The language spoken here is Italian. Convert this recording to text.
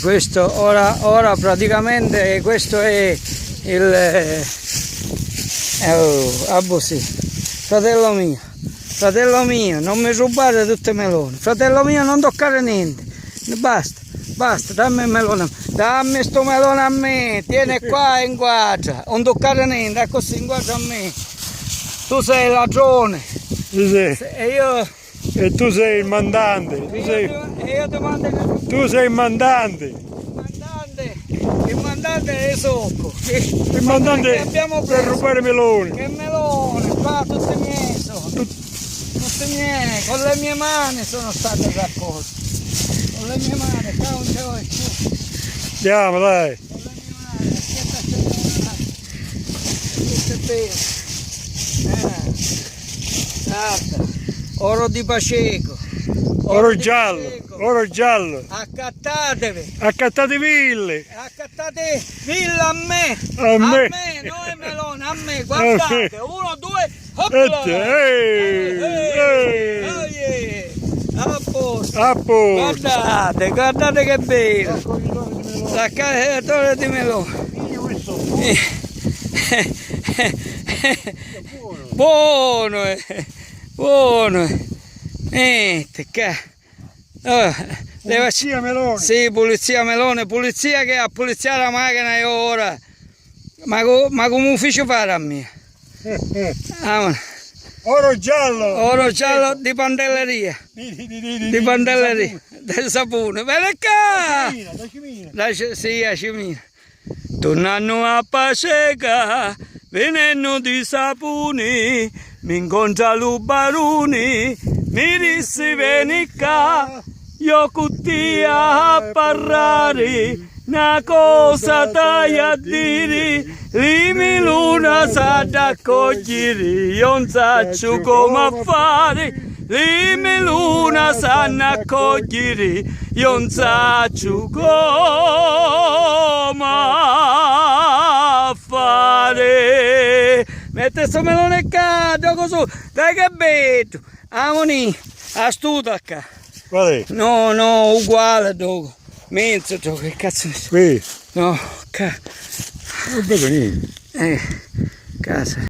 Questo ora praticamente questo è il sì. Fratello mio, non mi rubate tutte le meloni, fratello mio, non toccare niente, basta, dammi il melone, dammi sto melone a me, tieni qua e inquadra, non toccare niente, è così, inquadra a me, tu sei il ladrone, E tu sei il mandante, tu sei il mandante. Il mandante è sotto. Il mandante per rubare meloni. Che melone, qua tutti miei sono. Tutti miei, con le mie mani sono state raccolte. Con le mie mani, qua non ce l'ho più. Andiamo, dai. Con le mie mani, questo è bene. Guarda, oro di Paceco. Oro giallo. Accattatevi. Accattate ville. Accattate villa a me, A me. non è melone, a me, guardate, 1, 2, hoppla, a posto, guardate che bello, la caricatore di melone, buono, Pulizia melone. Sì, pulizia melone, pulizia che a pulizia la macchina è ora. Ma come ufficio fare a me? Oro giallo di pantelleria. di Pantelleria. Del sapone. Vieni qua! Da Cimina. Sì, a Cimina. Tornando a Paceca, venendo di sapone, mi incontra Lubaruni, mi disse vieni qua. Io cutti a parlare, una cosa dai a dire, lì luna sa da cogliere, io non so come fare, lì luna sa da cogliere, io non so come fare. Mette sto melone qua, gioco su, dai che bello, amoni, astuta qua. Qual è? No, uguale dopo. Mezzo dopo, che cazzo è? Qui. No, Non vedo niente. casa.